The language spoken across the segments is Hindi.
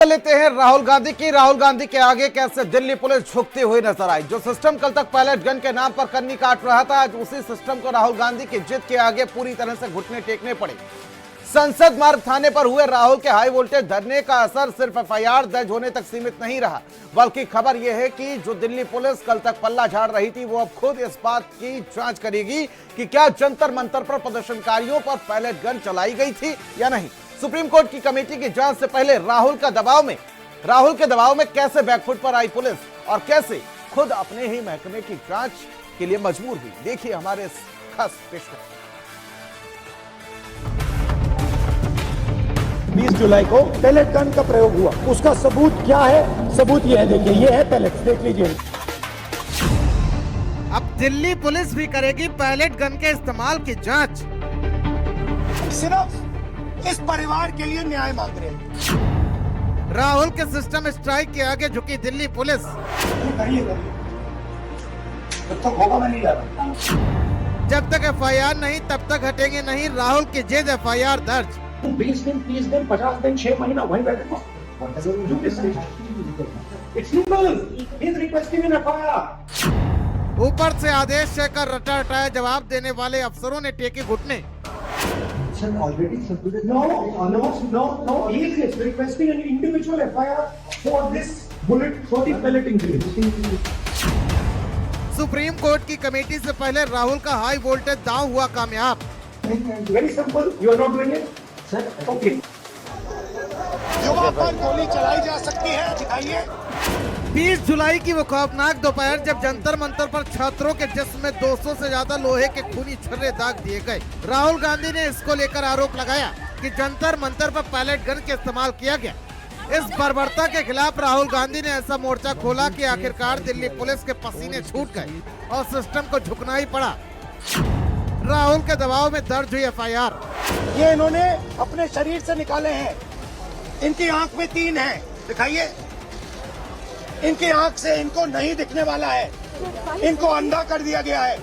लेते हैं राहुल गांधी के आगे कैसे दिल्ली पुलिस झुकती हुई नजर आई। जो सिस्टम कल तक पैलेट गन के नाम पर कन्नी काट रहा था, आज उसी सिस्टम को राहुल गांधी की जिद के आगे पूरी तरह से घुटने टेकने पड़े। संसद मार्ग थाने पर हुए राहुल के हाई वोल्टेज धरने का असर सिर्फ एफआईआर दर्ज होने तक सीमित नहीं रहा, बल्कि खबर यह है कि जो दिल्ली पुलिस कल तक पल्ला झाड़ रही थी, वो अब खुद इस बात की जांच करेगी कि क्या जंतर मंतर पर प्रदर्शनकारियों पर पैलेट गन चलाई गई थी या नहीं। सुप्रीम कोर्ट की कमेटी की जांच से पहले राहुल के दबाव में कैसे बैकफुट पर आई पुलिस और कैसे खुद अपने ही महकमे की जांच के लिए मजबूर हुई, देखिए हमारे इस खास पेशकश। 20 जुलाई को पैलेट गन का प्रयोग हुआ, उसका सबूत क्या है? सबूत ये है, देखिए ये है पैलेट, देख लीजिए। अब दिल्ली पुलिस भी करेगी पैलेट गन के इस्तेमाल की जांच। सिर्फ इस परिवार के लिए न्याय मांग रहे हैं। राहुल के सिस्टम स्ट्राइक के आगे झुकी दिल्ली पुलिस। करिए जब तक होगा मैं नहीं जा रहा। जब तक एफआईआर नहीं तब तक हटेंगे नहीं, राहुल की जिद एफआईआर दर्ज। 20 दिन 30 दिन 50 दिन 6 महीना वहीं बैठे। ऊपर से आदेश देकर रटा रटाया जवाब देने वाले अफसरों ने टेके घुटने। Already submitted. No. He is requesting an individual FIR for this bullet for the pelleting case. Supreme court की कमेटी से पहले राहुल का हाई वोल्टेज दांव हुआ कामयाब। Very simple. You are not doing it, sir. Okay. युवा पर गोली चलाई जा सकती है, दिखाइए। 20 जुलाई की वो खौफनाक दोपहर जब जंतर मंतर पर छात्रों के जिस्म में 200 से ज्यादा लोहे के खूनी छर्रे दाग दिए गए। राहुल गांधी ने इसको लेकर आरोप लगाया कि जंतर मंतर पर पैलेट गन के इस्तेमाल किया गया। इस बर्बरता के खिलाफ राहुल गांधी ने ऐसा मोर्चा खोला कि आखिरकार दिल्ली पुलिस के पसीने छूट गए और सिस्टम को झुकना ही पड़ा। राहुल के दबाव में दर्ज हुई एफआईआर। ये इन्होंने अपने शरीर से निकाले हैं। इनकी आंख में 3 है, दिखाइए। इनकी आंख से इनको नहीं दिखने वाला है, इनको अंधा कर दिया गया है।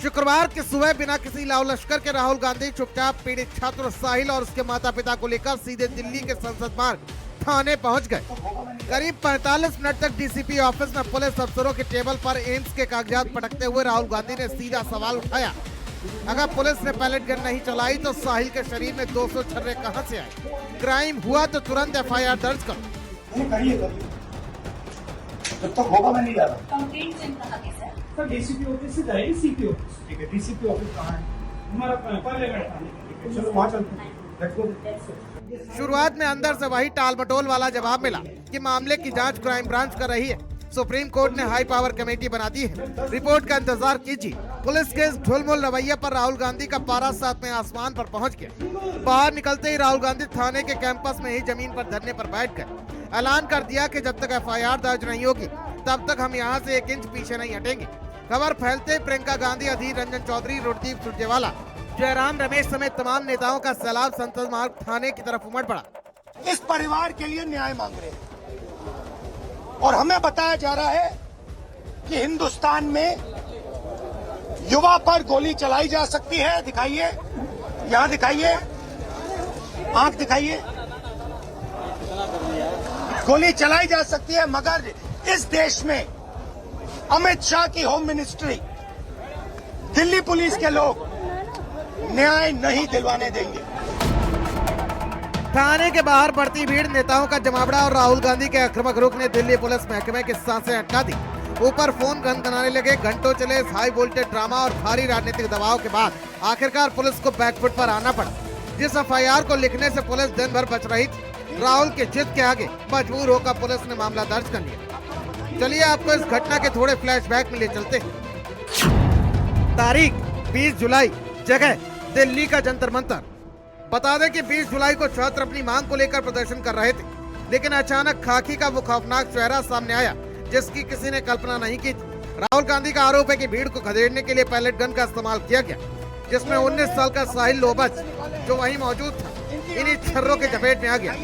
शुक्रवार की सुबह बिना किसी लाव लश्कर के राहुल गांधी चुपचाप पीड़ित छात्र साहिल और उसके माता पिता को लेकर सीधे दिल्ली के संसद मार्ग थाने पहुंच गए। करीब 45 मिनट तक डीसीपी ऑफिस में पुलिस अफसरों के टेबल पर एम्स के कागजात पटकते हुए राहुल गांधी ने सीधा सवाल उठाया, अगर पुलिस ने पैलेट गन नहीं चलाई तो साहिल के शरीर में 200 छर्रे कहां से आए? क्राइम हुआ तो तुरंत एफआईआर दर्ज करो। जब तक होगा मैं नहीं जा रहा। कंप्लेंट सेंड कहाँ पे सर? डीसीपी ऑफिस से जाएगी, सीपी ऑफिस। ठीक है, डीसीपी ऑफिस कहाँ है? हमारा पहले बैठा। चलो वहाँ चलते हैं। शुरुआत में अंदर से वही टाल मटोल वाला जवाब मिला कि मामले की जांच क्राइम ब्रांच कर रही है। सुप्रीम कोर्ट ने हाई पावर कमेटी बना दी है, रिपोर्ट का इंतजार कीजिए। पुलिस के इस ढुलमुल रवैये पर राहुल गांधी का पारा 7 में आसमान पर पहुंच गया। बाहर निकलते ही राहुल गांधी थाने के कैंपस में ही जमीन पर धरने पर बैठ गए। ऐलान कर दिया कि जब तक एफआईआर दर्ज नहीं होगी तब तक हम यहां से 1 इंच पीछे नहीं हटेंगे। खबर फैलते प्रियंका गांधी, अधीर रंजन चौधरी, रणदीप सुरजेवाला, जयराम रमेश समेत तमाम नेताओं का सैलाब संसद मार्ग थाने की तरफ उमड़ पड़ा। इस परिवार के लिए न्याय मांग रहे हैं और हमें बताया जा रहा है कि हिंदुस्तान में युवा पर गोली चलाई जा सकती है। दिखाइए, यहाँ दिखाइए, आंख दिखाइए। गोली चलाई जा सकती है, मगर इस देश में अमित शाह की होम मिनिस्ट्री, दिल्ली पुलिस के लोग न्याय नहीं दिलवाने देंगे। थाने के बाहर बढ़ती भीड़, नेताओं का जमावड़ा और राहुल गांधी के आक्रामक रुख ने दिल्ली पुलिस महकमे की सांसें अटका दी। ऊपर फोन गनगनाने लगे। घंटों चले इस हाई वोल्टेज ड्रामा और भारी राजनीतिक दबाव के बाद आखिरकार पुलिस को बैकफुट पर आना पड़ा। जिस एफआईआर को लिखने से पुलिस दिन भर बच रही थी, राहुल के जिद के आगे मजबूर होकर पुलिस ने मामला दर्ज कर लिया। चलिए आपको इस घटना के थोड़े फ्लैशबैक में ले चलते हैं। तारीख 20 जुलाई, जगह दिल्ली का जंतर मंतर। बता दें कि 20 जुलाई को छात्र अपनी मांग को लेकर प्रदर्शन कर रहे थे, लेकिन अचानक खाकी का वो खौफनाक चेहरा सामने आया जिसकी किसी ने कल्पना नहीं की थी। राहुल गांधी का आरोप है कि भीड़ को खदेड़ने के लिए पैलेट गन का इस्तेमाल किया गया, जिसमें 19 साल का साहिल लोबच जो वहीं मौजूद था, इन्हीं छर्रों के चपेट में आ गया।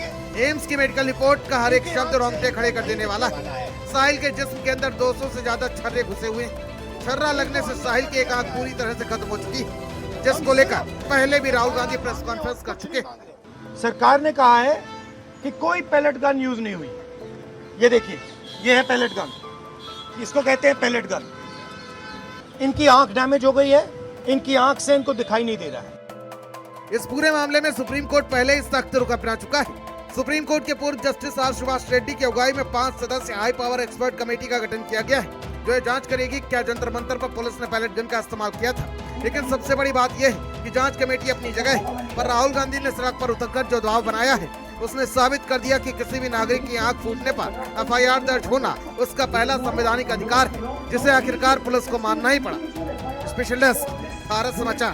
एम्स की मेडिकल रिपोर्ट का हर एक शब्द रोंगटे खड़े कर देने वाला है। साहिल के जिस्म के अंदर 200 से ज्यादा छर्रे घुसे हुए हैं। छर्रा लगने से साहिल की एक आंख पूरी तरह से खत्म हो चुकी है। जिसको लेकर पहले भी राहुल गांधी प्रेस कॉन्फ्रेंस कर चुके हैं। सरकार ने कहा है कि कोई पैलेट गन यूज नहीं हुई। ये देखिए, ये है पैलेट गन, इसको कहते हैं पैलेट गन। इनकी आंख डैमेज हो गई है, इनकी आंख से इनको दिखाई नहीं दे रहा है। इस पूरे मामले में सुप्रीम कोर्ट पहले ही सख्त रुख अपना चुका है। सुप्रीम कोर्ट के पूर्व जस्टिस आर सुभाष रेड्डी की अगुवाई में 5 सदस्य हाई पावर एक्सपर्ट कमेटी का गठन किया गया है, जो ये जांच करेगी क्या जंतर मंतर पर पुलिस ने पैलेट गन का इस्तेमाल किया था। लेकिन सबसे बड़ी बात यह है कि जांच कमेटी अपनी जगह है, पर राहुल गांधी ने सड़क पर उतरकर जो दबाव बनाया है, उसने साबित कर दिया कि किसी भी नागरिक की आंख फूटने पर FIR दर्ज होना उसका पहला संवैधानिक अधिकार है, जिसे आखिरकार पुलिस को मानना ही पड़ा। स्पेशल डेस्क, भारत समाचार।